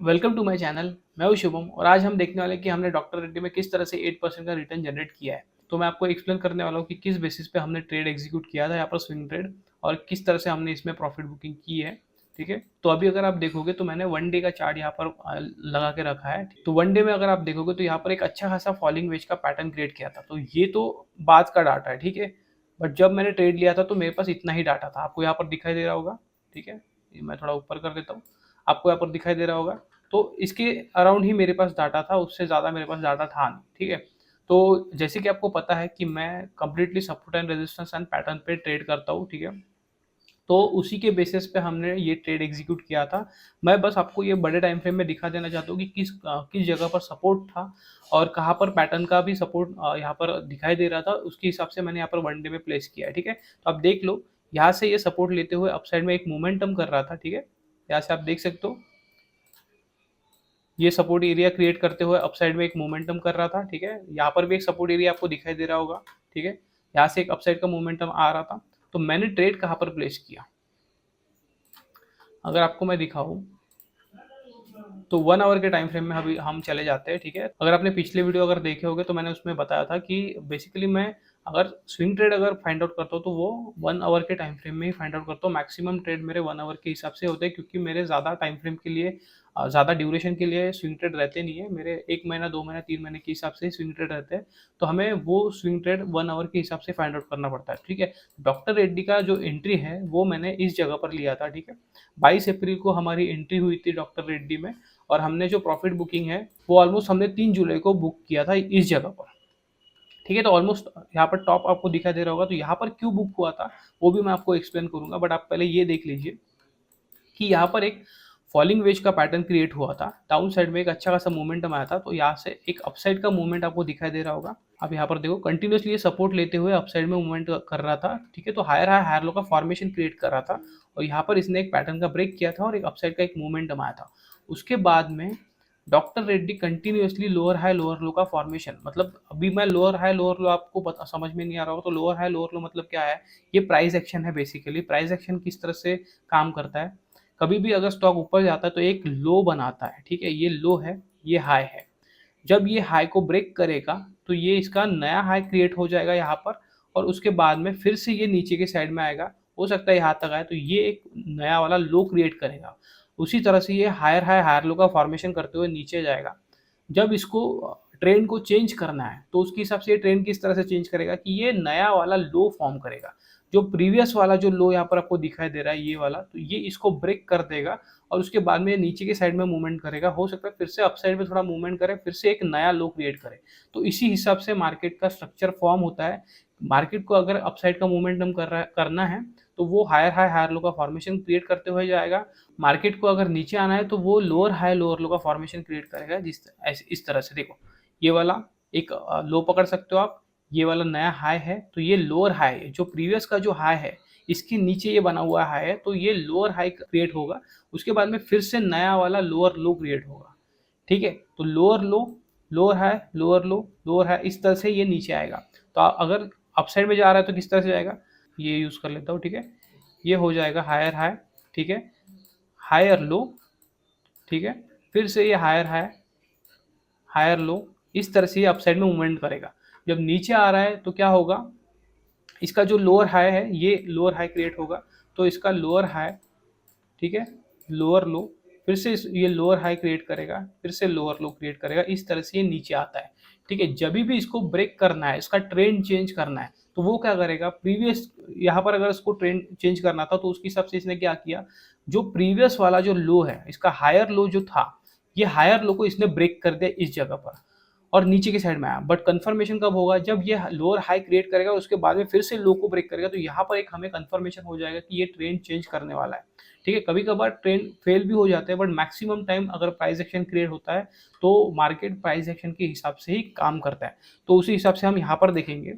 Welcome to my channel. मैं हूं शुभम और आज हम देखने वाले हैं कि हमने डॉक्टर रेड्डी में किस तरह से 8% का रिटर्न जनरेट किया है। तो मैं आपको एक्सप्लेन करने वाला हूं कि किस बेसिस पे हमने ट्रेड एग्जीक्यूट किया था यहाँ पर स्विंग ट्रेड और किस तरह से हमने इसमें प्रॉफिट बुकिंग की है। ठीक है, तो अभी अगर आप देखोगे तो मैंने वन डे का चार्ट यहाँ पर लगा के रखा है। तो वन डे में अगर आप देखोगे तो यहाँ पर एक अच्छा खासा फॉलिंग वेज का पैटर्न क्रिएट किया था। तो ये तो बाद का डाटा है, ठीक है। बट जब मैंने ट्रेड लिया था तो मेरे पास इतना ही डाटा था। आपको यहाँ पर दिखाई दे रहा होगा, ठीक है। मैं थोड़ा ऊपर कर देता हूँ, आपको यहाँ पर दिखाई दे रहा होगा। तो इसके अराउंड ही मेरे पास डाटा था, उससे ज़्यादा मेरे पास डाटा था नहीं, ठीक है। तो जैसे कि आपको पता है कि मैं completely support and resistance and pattern पे ट्रेड करता हूँ, ठीक है। तो उसी के बेसिस पे हमने ये ट्रेड एग्जीक्यूट किया था। मैं बस आपको ये बड़े टाइम फ्रेम में दिखा देना चाहता हूँ कि किस जगह पर सपोर्ट था और कहाँ पर पैटर्न का भी सपोर्ट यहाँ पर दिखाई दे रहा था। उसके हिसाब से मैंने यहाँ पर वन डे में प्लेस किया है, ठीक है। तो आप देख लो, यहाँ से ये सपोर्ट लेते हुए अपसाइड में एक मोमेंटम कर रहा था, ठीक है। यहाँ से आप देख सकते हो, ये सपोर्ट एरिया क्रिएट करते हुए अपसाइड में एक मोमेंटम कर रहा था, ठीक है। यहाँ पर भी एक सपोर्ट एरिया आपको दिखाई दे रहा होगा, ठीक है। यहाँ से एक अपसाइड का मोमेंटम आ रहा था। तो मैंने ट्रेड कहाँ पर प्लेस किया, अगर आपको मैं दिखाऊं तो 1 आवर के टाइम फ्रेम में अभी हम चले जाते हैं, ठीक है। अगर आपने पिछले वीडियो अगर देखे होंगे तो मैंने उसमें बताया था कि बेसिकली मैं अगर स्विंग ट्रेड अगर फाइंड आउट करता हूँ तो वो 1 आवर के टाइम फ्रेम में ही फाइंड आउट करता हूँ। मैक्सिमम ट्रेड मेरे 1 आवर के हिसाब से होते हैं, क्योंकि मेरे ज़्यादा टाइम फ्रेम के लिए ज़्यादा ड्यूरेशन के लिए स्विंग ट्रेड रहते नहीं है। मेरे 1 महीना 2 महीना 3 महीने के हिसाब से स्विंग ट्रेड रहते हैं। तो हमें वो स्विंग ट्रेड 1 आवर के हिसाब से फाइंड आउट करना पड़ता है, ठीक है। डॉक्टर रेड्डी का जो एंट्री है वो मैंने इस जगह पर लिया था, ठीक है। 22 अप्रैल को हमारी एंट्री हुई थी डॉक्टर रेड्डी में और हमने जो प्रॉफिट बुकिंग है वो ऑलमोस्ट हमने 3 जुलाई को बुक किया था इस जगह पर, ठीक है। तो ऑलमोस्ट यहाँ पर टॉप आपको दिखाई दे रहा होगा। तो यहाँ पर क्यों बुक हुआ था वो भी मैं आपको एक्सप्लेन करूंगा, बट आप पहले ये देख लीजिए कि यहाँ पर एक फॉलिंग वेज का पैटर्न क्रिएट हुआ था। डाउन साइड में एक अच्छा खासा मोमेंटम आया था, तो यहाँ से एक अपसाइड का मूवमेंट आपको दिखाई दे रहा होगा। आप यहाँ पर देखो, कंटिन्यूसली ये सपोर्ट लेते हुए अपसाइड में मूवमेंट कर रहा था, ठीक है। तो हायर हाई हायर लो का फॉर्मेशन क्रिएट कर रहा था और यहाँ पर इसने एक पैटर्न का ब्रेक किया था और एक अपसाइड का एक मूवमेंटम आया था। उसके बाद में डॉक्टर रेड्डी कंटिन्यूसली लोअर लो का फॉर्मेशन, मतलब अभी मैं लोअर लो आपको पता समझ में नहीं आ रहा हो तो लोअर लो मतलब क्या है, ये प्राइस एक्शन है। बेसिकली प्राइस एक्शन किस तरह से काम करता है, कभी भी अगर स्टॉक ऊपर जाता है तो एक लो बनाता है, ठीक है। ये लो है, ये हाई है। जब ये हाई को ब्रेक करेगा तो ये इसका नया हाई क्रिएट हो जाएगा यहाँ पर और उसके बाद में फिर से ये नीचे के साइड में आएगा। हो सकता है यहाँ तक आए तो ये एक नया वाला लो क्रिएट करेगा। उसी तरह से ये हायर हाई हायर लो का फॉर्मेशन करते हुए नीचे जाएगा। जब इसको ट्रेंड को चेंज करना है तो उसके हिसाब से ये ट्रेंड किस तरह से चेंज करेगा कि ये नया वाला लो फॉर्म करेगा। जो प्रीवियस वाला जो लो यहाँ पर आपको दिखाई दे रहा है ये वाला, तो ये इसको ब्रेक कर देगा और उसके बाद में नीचे के साइड में मूवमेंट करेगा। हो सकता है फिर से अपसाइड में थोड़ा मूवमेंट करे, फिर से एक नया लो क्रिएट करे। तो इसी हिसाब से मार्केट का स्ट्रक्चर फॉर्म होता है। मार्केट को अगर अपसाइड का मूवमेंटम करना है तो वो हायर हाई हायर लो का फॉर्मेशन क्रिएट करते हुए जाएगा। मार्केट को अगर नीचे आना है तो वो लोअर हाई लोअर लो का फॉर्मेशन क्रिएट करेगा। इस तरह से देखो, ये वाला एक लो पकड़ सकते हो आप, ये वाला नया हाई है तो ये लोअर हाई है। जो प्रीवियस का जो हाई है इसके नीचे ये बना हुआ हाई है तो ये लोअर हाई क्रिएट होगा। उसके बाद में फिर से नया वाला लोअर लो क्रिएट होगा, ठीक है। तो लोअर लो, लोअर हाई, लोअर लो, लोअर हाई, इस तरह से ये नीचे आएगा। तो अगर अपसाइड में जा रहा है तो किस तरह से जाएगा, ये यूज़ कर लेता हूँ, ठीक है। ये हो जाएगा हायर हाई, ठीक है, हायर लो, ठीक है, फिर से ये हायर हाई हायर लो, इस तरह से ये अपसाइड में मूवमेंट करेगा। जब नीचे आ रहा है तो क्या होगा, इसका जो लोअर हाई है ये लोअर हाई क्रिएट होगा। तो इसका लोअर हाई, ठीक है, लोअर लो, फिर से ये लोअर हाई क्रिएट करेगा, फिर से लोअर लो क्रिएट करेगा। इस तरह से ये नीचे आता है, ठीक है। जब भी इसको ब्रेक करना है, इसका ट्रेंड चेंज करना है तो वो क्या करेगा, प्रीवियस यहाँ पर अगर इसको ट्रेंड चेंज करना था तो उसके हिसाब से इसने क्या किया, जो प्रीवियस वाला जो लो है इसका हायर लो जो था, ये हायर लो को इसने ब्रेक कर दिया इस जगह पर और नीचे की साइड में आया। बट कंफर्मेशन कब होगा, जब ये लोअर हाई क्रिएट करेगा उसके बाद में फिर से लो को ब्रेक करेगा। तो यहाँ पर एक हमें कंफर्मेशन हो जाएगा कि ये ट्रेंड चेंज करने वाला है, ठीक है। कभी कभार ट्रेंड फेल भी हो जाते हैं बट मैक्सिमम टाइम अगर प्राइस एक्शन क्रिएट होता है तो मार्केट प्राइस एक्शन के हिसाब से ही काम करता है। तो उसी हिसाब से हम यहाँ पर देखेंगे।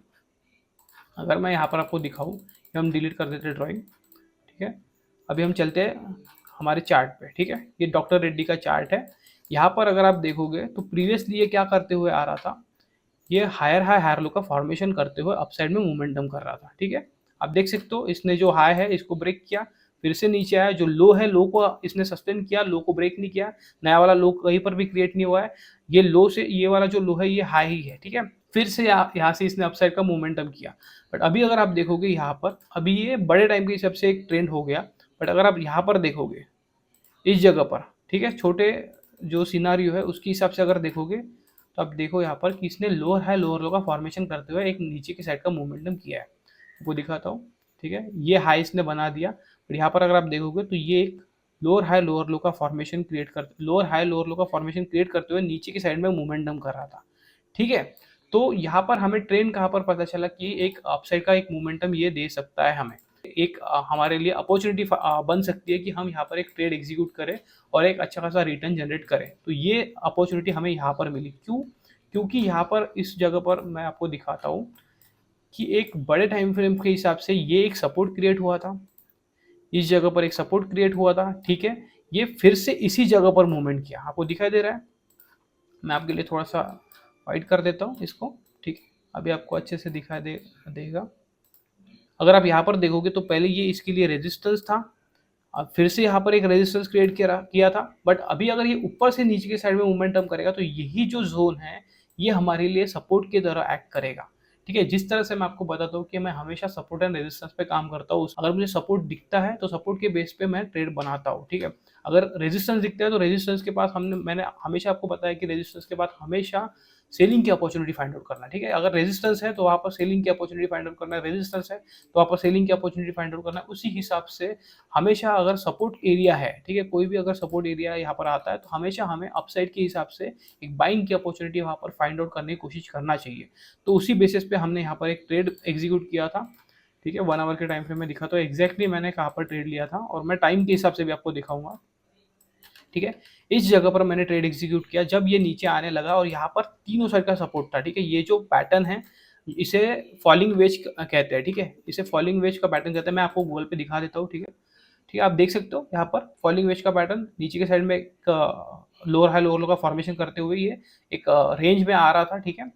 अगर मैं यहाँ पर आपको दिखाऊँ, हम डिलीट कर देते हैं ड्राइंग, ठीक है। अभी हम चलते हैं हमारे चार्ट पे, ठीक है। ये डॉक्टर रेड्डी का चार्ट है। यहाँ पर अगर आप देखोगे तो प्रीवियसली ये क्या करते हुए आ रहा था, ये हायर हाई हायर लो का फॉर्मेशन करते हुए अपसाइड में मोमेंटम कर रहा था, ठीक है। आप देख सकते हो इसने जो हाई है इसको ब्रेक किया, फिर से नीचे आया, जो लो है लो को इसने सस्टेन किया, लो को ब्रेक नहीं किया, नया वाला लो कहीं पर भी क्रिएट नहीं हुआ है, ये लो से ये वाला जो लो है ये हाई ही है, ठीक है। फिर से यहाँ से इसने अपसाइड का मोमेंटम किया, बट अभी अगर आप देखोगे यहाँ पर अभी ये बड़े टाइम के हिसाब से एक ट्रेंड हो गया, बट अगर आप यहाँ पर देखोगे इस जगह पर, ठीक है, छोटे जो सिनारियो है उसके हिसाब से अगर देखोगे तो आप देखो यहाँ पर कि इसने लोअर हाई लोअर लो का फॉर्मेशन करते हुए एक नीचे की साइड का मोमेंटम किया है। वो दिखाता हूँ, ठीक है, ये हाई इसने बना दिया, बट यहाँ पर अगर आप देखोगे तो ये एक लोअर हाई लोअर लो का फॉर्मेशन क्रिएट कर लोअर हाई लोअर लो का फॉर्मेशन क्रिएट करते हुए नीचे की साइड में मोमेंटम कर रहा था, ठीक है। तो यहाँ पर हमें ट्रेंड कहाँ पर पता चला कि एक अपसाइड का एक मोमेंटम ये दे सकता है, हमें एक हमारे लिए अपॉर्चुनिटी बन सकती है कि हम यहाँ पर एक ट्रेड एग्जीक्यूट करें और एक अच्छा खासा रिटर्न जनरेट करें। तो ये अपॉर्चुनिटी हमें यहाँ पर मिली, क्यों? क्योंकि यहाँ पर इस जगह पर मैं आपको दिखाता हूँ कि एक बड़े टाइम फ्रेम के हिसाब से ये एक सपोर्ट क्रिएट हुआ था, इस जगह पर एक सपोर्ट क्रिएट हुआ था, ठीक है। ये फिर से इसी जगह पर मूवमेंट किया, आपको दिखाई दे रहा है। मैं आपके लिए थोड़ा सा वाइट कर देता हूँ इसको, ठीक है, अभी आपको अच्छे से दिखाई देगा। अगर आप यहाँ पर देखोगे तो पहले ये इसके लिए रेजिस्टेंस था, अब फिर से यहाँ पर एक रेजिस्टेंस क्रिएट किया था, बट अभी अगर ये ऊपर से नीचे की साइड में मोमेंटम करेगा तो यही जो जोन है ये हमारे लिए सपोर्ट की तरह एक्ट करेगा, ठीक है। जिस तरह से मैं आपको बताता हूँ कि मैं हमेशा सपोर्ट एंड रेजिस्टेंस पे काम करता हूँ, अगर मुझे सपोर्ट दिखता है तो सपोर्ट के बेस पे मैं ट्रेड बनाता हूँ, ठीक है। अगर रेजिस्टेंस दिखता है तो रेजिस्टेंस के पास मैंने हमेशा आपको बताया कि रेजिस्टेंस के बाद हमेशा सेलिंग की अपॉर्चुनिटी फाइंड आउट करना, ठीक है। अगर रेजिस्टेंस है तो वहाँ पर सेलिंग की अपॉर्चुनिटी फाइंड आउट करना है, रेजिस्टेंस है तो वहाँ पर सेलिंग की अपॉर्चुनिटी फाइंड आउट करना है। उसी हिसाब से हमेशा अगर सपोर्ट एरिया है, ठीक है, कोई भी अगर सपोर्ट एरिया यहाँ पर आता है तो हमेशा हमें अपसाइड के हिसाब से एक बाइंग की अपॉर्चुनिटी वहाँ पर फाइंड आउट करने की कोशिश करना चाहिए। तो उसी बेसिस पे हमने यहाँ पर एक ट्रेड एग्जीक्यूट किया था, ठीक है। 1 आवर के टाइम फ्रेम में दिखा तो एग्जैक्टली मैंने कहाँ पर ट्रेड लिया था और मैं टाइम के हिसाब से भी आपको दिखाऊंगा, ठीक है। इस जगह पर मैंने ट्रेड एग्जीक्यूट किया जब ये नीचे आने लगा और यहाँ पर तीनों साइड का सपोर्ट था, ठीक है। ये जो पैटर्न है इसे फॉलिंग वेज कहते हैं, ठीक है, इसे फॉलिंग वेज का पैटर्न कहते हैं। मैं आपको गूगल पे दिखा देता हूँ, ठीक है, ठीक है। आप देख सकते हो यहाँ पर फॉलिंग वेज का पैटर्न नीचे के साइड में एक लोअर हाई लोअर लो का फॉर्मेशन करते हुए ये एक रेंज में आ रहा था, ठीक है,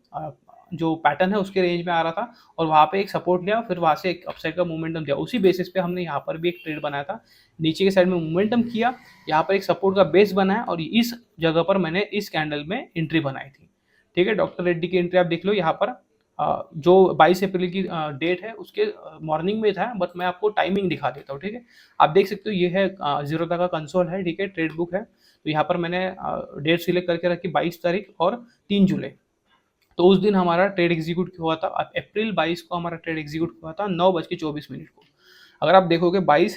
जो पैटर्न है उसके रेंज में आ रहा था और वहाँ पे एक सपोर्ट लिया, फिर वहाँ से एक अपसाइड का मोमेंटम दिया। उसी बेसिस पे हमने यहाँ पर भी एक ट्रेड बनाया था, नीचे के साइड में मोमेंटम किया, यहाँ पर एक सपोर्ट का बेस बनाया और इस जगह पर मैंने इस कैंडल में एंट्री बनाई थी, ठीक है। डॉक्टर रेड्डी की एंट्री आप देख लो यहाँ पर, जो 22 अप्रैल की डेट है उसके मॉर्निंग में था, बट मैं आपको टाइमिंग दिखा देता हूँ, ठीक है। आप देख सकते हो ये है जीरोधा का कंसोल है, ठीक है, ट्रेड बुक है। तो यहाँ पर मैंने डेट सिलेक्ट करके रखी 22 तारीख और 3 जुलाई। तो उस दिन हमारा ट्रेड एग्जीक्यूट हुआ था, अप्रैल 22 को हमारा ट्रेड एग्जीक्यूट हुआ था 9:24 को। अगर आप देखोगे 22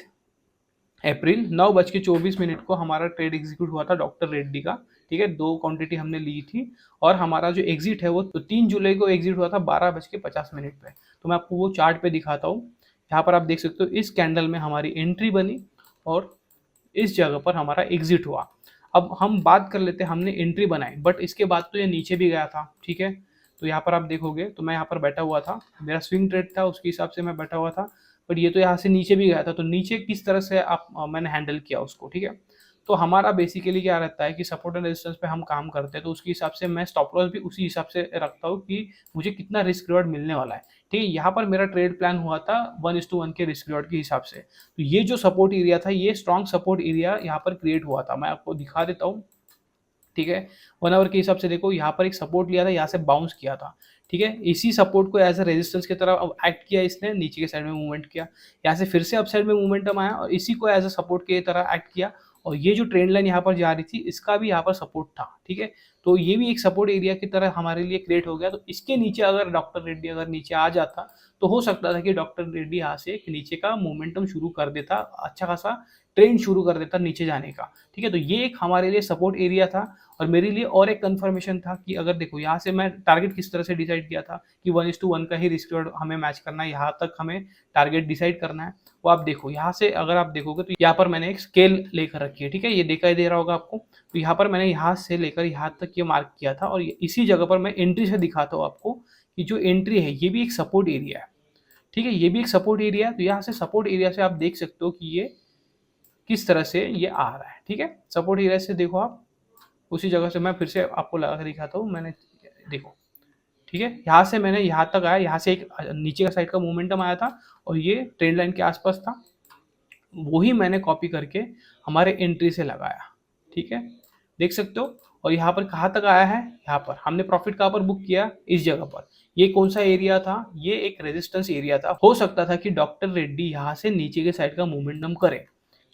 अप्रैल 9:24 को हमारा ट्रेड एग्जीक्यूट हुआ था डॉक्टर रेड्डी का, ठीक है। 2 क्वांटिटी हमने ली थी और हमारा जो एग्जिट है वो तो 3 जुलाई को एग्जिट हुआ था 12:50 पे। तो मैं आपको वो चार्ट पे दिखाता हूँ। यहाँ पर आप देख सकते हो इस कैंडल में हमारी एंट्री बनी और इस जगह पर हमारा एग्जिट हुआ। अब हम बात कर लेते हैं, हमने एंट्री बनाई बट इसके बाद तो ये नीचे भी गया था, ठीक है। तो यहाँ पर आप देखोगे तो मैं यहाँ पर बैठा हुआ था, मेरा स्विंग ट्रेड था उसके हिसाब से मैं बैठा हुआ था, बट ये तो यहाँ से नीचे भी गया था। तो नीचे किस तरह से मैंने हैंडल किया उसको, ठीक है। तो हमारा बेसिकली क्या रहता है कि सपोर्ट एंड रेजिस्टेंस पे हम काम करते हैं तो उसके हिसाब से मैं स्टॉप लॉस भी उसी हिसाब से रखता हूँ कि मुझे कितना रिस्क रिवॉर्ड मिलने वाला है, ठीक है। यहाँ पर मेरा ट्रेड प्लान हुआ था 1:1 के रिस्क रिवॉर्ड के हिसाब से। तो ये जो सपोर्ट एरिया था ये स्ट्रॉन्ग सपोर्ट एरिया यहाँ पर क्रिएट हुआ था, मैं आपको दिखा देता हूँ, ठीक है। 1 आवर के हिसाब से देखो यहाँ पर एक सपोर्ट लिया था, यहाँ से बाउंस किया था, ठीक है। इसी सपोर्ट को एज ए रेजिस्टेंस की तरह एक्ट किया इसने, नीचे के साइड में मूवमेंट किया, यहाँ से फिर से अप साइड में मूवमेंटम आया और इसी को एज ए सपोर्ट की तरह एक्ट किया और ये जो ट्रेंड लाइन यहाँ पर जा रही थी इसका भी यहाँ पर सपोर्ट था, ठीक है। तो ये भी एक सपोर्ट एरिया की तरह हमारे लिए क्रिएट हो गया। तो इसके नीचे अगर डॉक्टर रेड्डी अगर नीचे आ जाता तो हो सकता था कि डॉक्टर रेड्डी यहाँ से नीचे का मोमेंटम शुरू कर देता, अच्छा खासा ट्रेंड शुरू कर देता नीचे जाने का, ठीक है। तो ये एक हमारे लिए सपोर्ट एरिया था और मेरे लिए और एक कंफर्मेशन था कि अगर देखो यहाँ से मैं टारगेट किस तरह से डिसाइड किया था कि 1:1 का ही रिस्क रिवॉर्ड हमें मैच करना है, यहाँ तक हमें टारगेट डिसाइड करना है। वो आप देखो यहाँ से अगर आप देखोगे तो यहाँ पर मैंने एक स्केल लेकर रखी है, ठीक है, ये दिखाई दे रहा होगा आपको। तो यहाँ पर मैंने यहाँ से लेकर यहाँ तक ये मार्क किया था और इसी जगह पर मैं एंट्री से दिखाता हूँ आपको कि जो एंट्री है ये भी एक सपोर्ट एरिया है, ठीक है, ये भी एक सपोर्ट एरिया है। तो यहाँ से सपोर्ट एरिया से आप देख सकते हो कि ये किस तरह से ये आ रहा है, ठीक है। सपोर्ट एरिया से देखो आप, उसी जगह से मैं फिर से आपको लगा कर दिखाता हूँ, मैंने देखो, ठीक है, यहाँ से मैंने यहाँ तक आया, यहाँ से एक नीचे का साइड का मोमेंटम आया था और ये ट्रेंड लाइन के आसपास था, वही मैंने कॉपी करके हमारे एंट्री से लगाया, ठीक है? देख सकते हो। और यहाँ पर कहाँ तक आया है, यहाँ पर हमने प्रॉफिट कहाँ पर बुक किया, इस जगह पर। ये कौन सा एरिया था, ये एक रेजिस्टेंस एरिया था। हो सकता था कि डॉक्टर रेड्डी यहाँ से नीचे के साइड का मोमेंटम करे।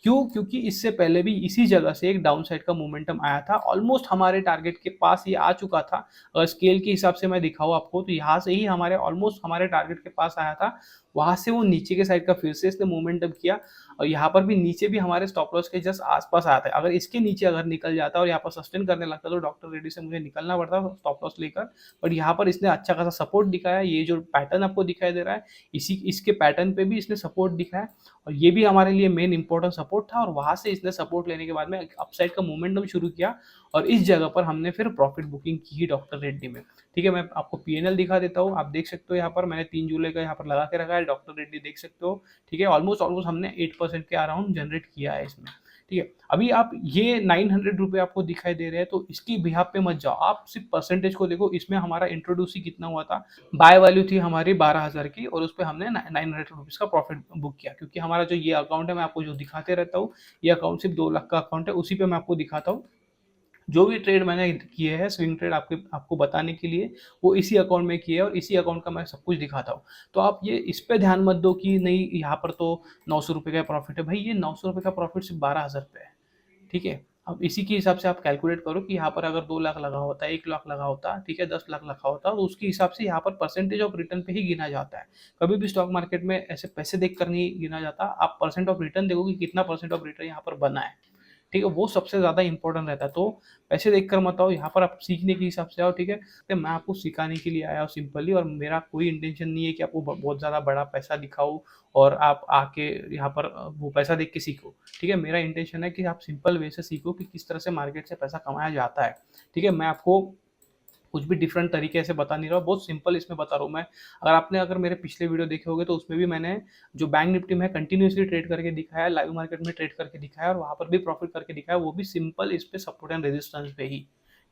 क्यों? क्योंकि इससे पहले भी इसी जगह से एक डाउन साइड का मोमेंटम आया था, ऑलमोस्ट हमारे टारगेट के पास ये आ चुका था। अगर स्केल के हिसाब से मैं दिखाऊँ आपको तो यहाँ से ही हमारे ऑलमोस्ट हमारे टारगेट के पास आया था। वहाँ से वो नीचे के साइड का फिर से इसने मोमेंटम किया और यहाँ पर भी नीचे भी हमारे स्टॉप लॉस के जस्ट आसपास आया था। अगर इसके नीचे अगर निकल जाता और यहाँ पर सस्टेन करने लगता तो डॉक्टर रेड्डी से मुझे निकलना पड़ता स्टॉप लॉस लेकर। बट यहाँ पर इसने अच्छा खासा सपोर्ट दिखाया। ये जो पैटर्न आपको दिखाई दे रहा है, इसके पैटर्न पे भी इसने सपोर्ट दिखाया और ये भी हमारे लिए मेन इंपॉर्टेंट सपोर्ट था। और वहाँ से इसने सपोर्ट लेने के बाद में अपसाइड का मोमेंटम शुरू किया और इस जगह पर हमने फिर प्रॉफिट बुकिंग की डॉक्टर रेड्डी में। ठीक है, मैं आपको पीएनएल दिखा देता हूँ। आप देख सकते हो यहाँ पर मैंने 3 जुलाई का यहाँ पर लगा के रखा है, डॉक्टर रेड्डी देख सकते हो। ठीक है, ऑलमोस्ट हमने 8% के अराउंड जनरेट किया है इसमें। ठीक है, अभी आप ये 900 रुपये आपको दिखाई दे रहे हैं तो इसकी बिहाफ पे मत जाओ, आप सिर्फ परसेंटेज को देखो। इसमें हमारा इंट्रोड्यूस ही कितना हुआ था, बाय वैल्यू थी हमारी 12,000 की और उस पर हमने 900 रुपीज़ का प्रॉफिट बुक किया। क्योंकि हमारा जो ये अकाउंट है, मैं आपको जो दिखाते रहता हूँ, ये अकाउंट सिर्फ 2 लाख का अकाउंट है, उसी पे मैं आपको दिखाता हूँ। जो भी ट्रेड मैंने किए हैं स्विंग ट्रेड आपको बताने के लिए, वो इसी अकाउंट में किए हैं और इसी अकाउंट का मैं सब कुछ दिखाता हूँ। तो आप ये इस पे ध्यान मत दो कि नहीं यहाँ पर तो 900 रुपये का प्रॉफिट है। भाई ये 900 रुपये का प्रॉफिट सिर्फ 12,000 पे है। ठीक है, अब इसी के हिसाब से आप कैलकुलेट करो कि यहाँ पर अगर 2 लाख लगा होता, 1 लाख लगा होता, ठीक है, 10 लाख लगा होता, तो उसके हिसाब से यहाँ पर परसेंटेज ऑफ रिटर्न पे ही गिना जाता है। कभी भी स्टॉक मार्केट में ऐसे पैसे देख कर नहीं गिना जाता। आप परसेंट ऑफ रिटर्न देखो कि कितना परसेंट ऑफ रिटर्न यहाँ पर बना है। ठीक है, वो सबसे ज़्यादा इंपॉर्टेंट रहता है। तो पैसे देखकर मत आओ, यहाँ पर आप सीखने के हिसाब से आओ। ठीक है, तो मैं आपको सिखाने के लिए आया हूँ सिंपली, और मेरा कोई इंटेंशन नहीं है कि आपको बहुत ज़्यादा बड़ा पैसा दिखाऊँ और आप आके यहाँ पर वो पैसा देख के सीखो। ठीक है, मेरा इंटेंशन है कि आप सिंपल वे से सीखो कि किस तरह से मार्केट से पैसा कमाया जाता है। ठीक है, मैं आपको कुछ भी डिफरेंट तरीके से बता नहीं रहा हूँ, बहुत सिंपल इसमें बता रहा हूँ मैं। अगर मेरे पिछले वीडियो देखे होंगे तो उसमें भी मैंने जो बैंक निफ्टी में कंटिन्यूसली ट्रेड करके दिखाया है, लाइव मार्केट में ट्रेड करके दिखाया है और वहाँ पर भी प्रॉफिट करके दिखाया है, वो भी सिंपल इस पे सपोर्ट एंड रेजिस्टेंस पे ही।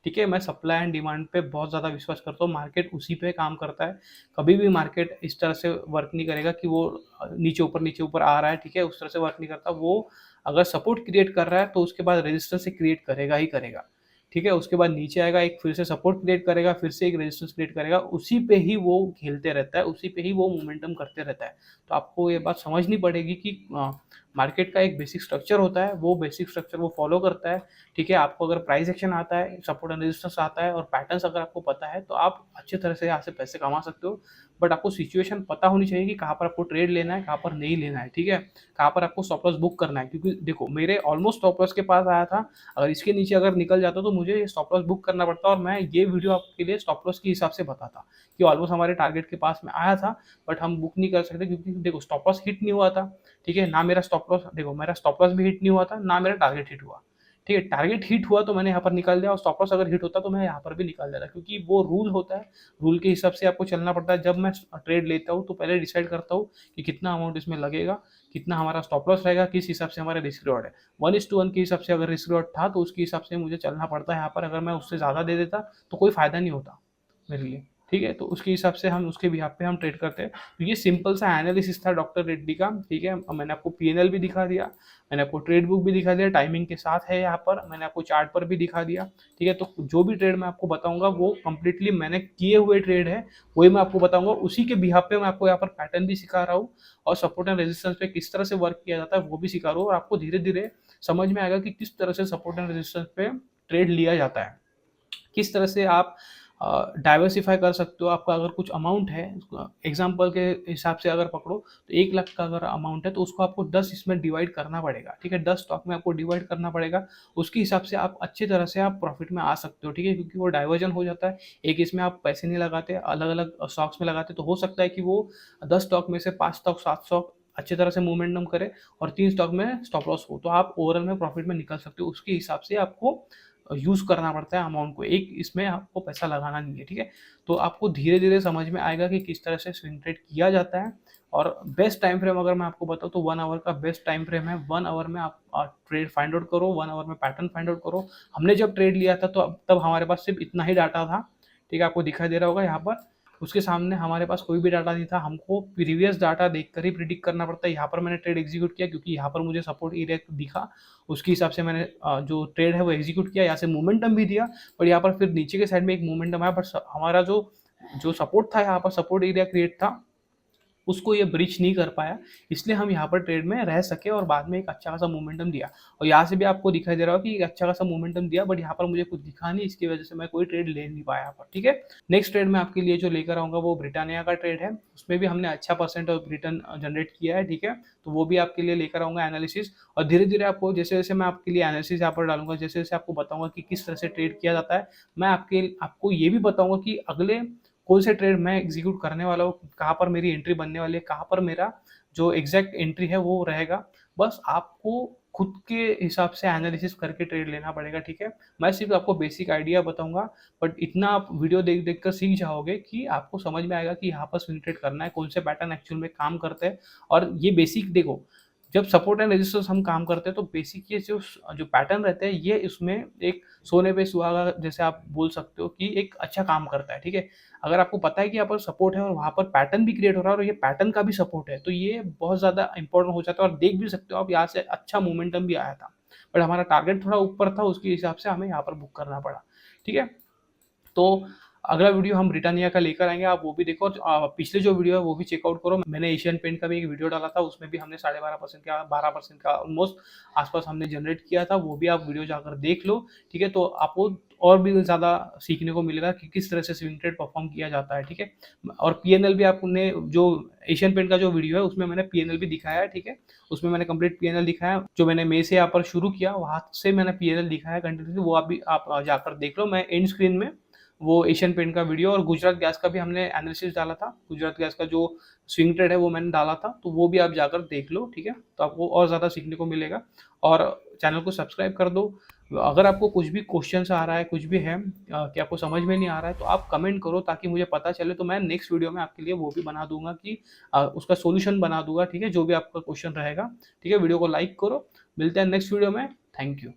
ठीक है, मैं सप्लाई एंड डिमांड पे बहुत ज़्यादा विश्वास करता हूँ, मार्केट उसी पे काम करता है। कभी भी मार्केट इस तरह से वर्क नहीं करेगा कि वो नीचे ऊपर आ रहा है, ठीक है, उस तरह से वर्क नहीं करता। वो अगर सपोर्ट क्रिएट कर रहा है तो उसके बाद रेजिस्टेंस से क्रिएट करेगा ही करेगा। ठीक है, उसके बाद नीचे आएगा, एक फिर से सपोर्ट क्रिएट करेगा, फिर से एक रेजिस्टेंस क्रिएट करेगा, उसी पे ही वो खेलते रहता है, उसी पे ही वो मोमेंटम करते रहता है। तो आपको ये बात समझनी पड़ेगी कि मार्केट का एक बेसिक स्ट्रक्चर होता है, वो बेसिक स्ट्रक्चर वो फॉलो करता है। ठीक है, आपको अगर प्राइस एक्शन आता है, सपोर्ट एंड रेजिस्टेंस आता है और पैटर्न्स अगर आपको पता है तो आप अच्छी तरह से यहाँ से पैसे कमा सकते हो। बट आपको सिचुएशन पता होनी चाहिए कि कहाँ पर आपको ट्रेड लेना है, कहाँ पर नहीं लेना है। ठीक है, कहाँ पर आपको स्टॉप लॉस बुक करना है, क्योंकि देखो मेरे ऑलमोस्ट स्टॉप लॉस के पास आया था। अगर इसके नीचे अगर निकल जाता तो मुझे स्टॉप लॉस बुक करना पड़ता और मैं ये वीडियो आपके लिए स्टॉप लॉस के हिसाब से बताता कि ऑलमोस्ट हमारे टारगेट के पास में आया था, बट हम बुक नहीं कर सकते क्योंकि देखो स्टॉप लॉस हिट नहीं हुआ था। ठीक है, ना मेरा स्टॉप लॉस, देखो मेरा स्टॉप लॉस भी हिट नहीं हुआ था, ना मेरा टारगेट हिट हुआ। ठीक है, टारगेट हिट हुआ तो मैंने यहाँ पर निकाल दिया और स्टॉप लॉस अगर हिट होता तो मैं यहाँ पर भी निकाल देता, क्योंकि वो रूल होता है, रूल के हिसाब से आपको चलना पड़ता है। जब मैं ट्रेड लेता हूँ तो पहले डिसाइड करता हूँ कि कितना अमाउंट इसमें लगेगा, कितना हमारा स्टॉप लॉस रहेगा, किस हिसाब से हमारा रिस्क रिवॉर्ड है। 1:1 के हिसाब से अगर रिस्क रिवॉर्ड था तो उसके हिसाब से मुझे चलना पड़ता है यहाँ पर। अगर मैं उससे ज़्यादा दे देता तो कोई फ़ायदा नहीं होता मेरे लिए। ठीक है, तो उसके हिसाब से हम उसके बिहाफ पे हम ट्रेड करते हैं। तो ये सिंपल सा एनालिसिस था डॉक्टर रेड्डी का। ठीक है, मैंने आपको पीएनएल भी दिखा दिया, मैंने आपको ट्रेड बुक भी दिखा दिया, टाइमिंग के साथ है यहाँ पर, मैंने आपको चार्ट पर भी दिखा दिया। ठीक है, तो जो भी ट्रेड मैं आपको बताऊंगा वो कंप्लीटली मैंने किए हुए ट्रेड है, वही मैं आपको बताऊंगा। उसी के बिहाफ पे मैं आपको यहाँ पर पैटर्न भी सिखा रहा हूँ और सपोर्ट एंड रेजिस्टेंस पे किस तरह से वर्क किया जाता है वो भी सिखा रहा हूँ। और आपको धीरे धीरे समझ में आएगा कि किस तरह से सपोर्ट एंड रेजिस्टेंस पे ट्रेड लिया जाता है, किस तरह से आप डाइवर्सिफाई कर सकते हो। आपका अगर कुछ अमाउंट है, एग्जांपल के हिसाब से अगर पकड़ो तो 1 लाख का अगर अमाउंट है तो उसको आपको 10 इसमें डिवाइड करना पड़ेगा। ठीक है, 10 स्टॉक में आपको डिवाइड करना पड़ेगा, उसके हिसाब से आप अच्छी तरह से आप प्रॉफिट में आ सकते हो। ठीक है, क्योंकि वो डाइवर्जन हो जाता है, एक इसमें आप पैसे नहीं लगाते, अलग अलग स्टॉक्स में लगाते, तो हो सकता है कि वो 10 स्टॉक में से 5 स्टॉक 7 स्टॉक अच्छी तरह से मोमेंटम करे और 3 स्टॉक में स्टॉप लॉस हो, तो आप ओवरऑल में प्रॉफिट में निकल सकते हो। उसके हिसाब से आपको यूज़ करना पड़ता है अमाउंट को, एक इसमें आपको पैसा लगाना नहीं है। ठीक है, तो आपको धीरे धीरे समझ में आएगा कि किस तरह से स्विंग ट्रेड किया जाता है। और बेस्ट टाइम फ्रेम अगर मैं आपको बताऊँ तो 1 आवर का बेस्ट टाइम फ्रेम है। 1 आवर में आप ट्रेड फाइंड आउट करो, 1 आवर में पैटर्न फाइंड आउट करो। हमने जब ट्रेड लिया था तो तब हमारे पास सिर्फ इतना ही डाटा था। ठीक है, आपको दिखाई दे रहा होगा यहाँ पर उसके सामने हमारे पास कोई भी डाटा नहीं था, हमको प्रीवियस डाटा देखकर ही प्रिडिक्ट करना पड़ता है। यहाँ पर मैंने ट्रेड एग्जीक्यूट किया क्योंकि यहाँ पर मुझे सपोर्ट एरिया दिखा, उसके हिसाब से मैंने जो ट्रेड है वो एग्जीक्यूट किया, यहाँ से मोमेंटम भी दिया, पर यहाँ पर फिर नीचे के साइड में एक मोमेंटम आया, बट हमारा जो जो सपोर्ट था, यहाँ पर सपोर्ट एरिया क्रिएट था, उसको ये ब्रीच नहीं कर पाया, इसलिए हम यहाँ पर ट्रेड में रह सके और बाद में एक अच्छा खासा मोमेंटम दिया। और यहाँ से भी आपको दिखाई दे रहा हो कि एक अच्छा खासा मोमेंटम दिया, बट यहाँ पर मुझे कुछ दिखा नहीं, इसकी वजह से मैं कोई ट्रेड ले नहीं पाया यहाँ पर, ठीक है। नेक्स्ट ट्रेड मैं आपके लिए जो लेकर आऊँगा वो ब्रिटानिया का ट्रेड है, उसमें भी हमने अच्छा परसेंट ऑफ रिटर्न जनरेट किया है, ठीक है। तो वो भी आपके लिए लेकर आऊँगा एनालिसिस, और धीरे धीरे आपको जैसे जैसे मैं आपके लिए एनालिसिस यहाँ पर डालूंगा, जैसे जैसे आपको बताऊंगा कि किस तरह से ट्रेड किया जाता है, मैं आपको ये भी बताऊंगा कि अगले कौन से ट्रेड मैं एग्जीक्यूट करने वाला हूँ, कहाँ पर मेरी एंट्री बनने वाली है, कहाँ पर मेरा जो एग्जैक्ट एंट्री है वो रहेगा। बस आपको खुद के हिसाब से एनालिसिस करके ट्रेड लेना पड़ेगा, ठीक है। मैं सिर्फ आपको बेसिक आइडिया बताऊंगा, बट इतना आप वीडियो देख देख कर सीख जाओगे कि आपको समझ में आएगा कि यहाँ पर स्विंग ट्रेड करना है, कौन से पैटर्न एक्चुअल में काम करते हैं। और ये बेसिक देखो, जब सपोर्ट एंड रेजिस्टेंस हम काम करते हैं तो बेसिक ये जो पैटर्न रहते हैं, ये इसमें एक सोने पे सुहागा जैसे आप बोल सकते हो कि एक अच्छा काम करता है, ठीक है। अगर आपको पता है कि यहाँ पर सपोर्ट है और वहाँ पर पैटर्न भी क्रिएट हो रहा है और ये पैटर्न का भी सपोर्ट है, तो ये बहुत ज़्यादा इंपॉर्टेंट हो जाता है। और देख भी सकते हो आप, यहाँ से अच्छा मोमेंटम भी आया था, बट हमारा टारगेट थोड़ा ऊपर था, उसके हिसाब से हमें यहाँ पर बुक करना पड़ा, ठीक है। तो अगला वीडियो हम ब्रिटानिया का लेकर आएंगे, आप वो भी देखो। और पिछले जो वीडियो है वो भी चेकआउट करो, मैंने एशियन पेंट का भी एक वीडियो डाला था, उसमें भी हमने 12.5% का 12% का ऑलमोस्ट आसपास हमने जनरेट किया था, वो भी आप वीडियो जाकर देख लो, ठीक है। तो आपको और भी ज़्यादा सीखने को मिलेगा कि किस तरह से स्विंग ट्रेड परफॉर्म किया जाता है, ठीक है। और पीएनएल भी आपने जो एशियन पेंट का जो वीडियो है उसमें मैंने पीएनएल भी दिखाया है, ठीक है। उसमें मैंने कंप्लीट पीएनएल दिखाया, जो मैंने मई से यहाँ पर शुरू किया वहाँ से मैंने पीएनएल दिखाया कंटिन्यूसली, वो आप जाकर देख लो। मैं एंड स्क्रीन में वो एशियन पेंट का वीडियो और गुजरात गैस का भी हमने एनालिसिस डाला था, गुजरात गैस का जो स्विंग ट्रेड है वो मैंने डाला था, तो वो भी आप जाकर देख लो, ठीक है। तो आपको और ज़्यादा सीखने को मिलेगा, और चैनल को सब्सक्राइब कर दो। अगर आपको कुछ भी क्वेश्चन आ रहा है, कुछ भी है कि आपको समझ में नहीं आ रहा है, तो आप कमेंट करो ताकि मुझे पता चले, तो मैं नेक्स्ट वीडियो में आपके लिए वो भी बना दूंगा कि उसका सोल्यूशन बना दूंगा, ठीक है, जो भी आपका क्वेश्चन रहेगा, ठीक है। वीडियो को लाइक करो, मिलते हैं नेक्स्ट वीडियो में, थैंक यू।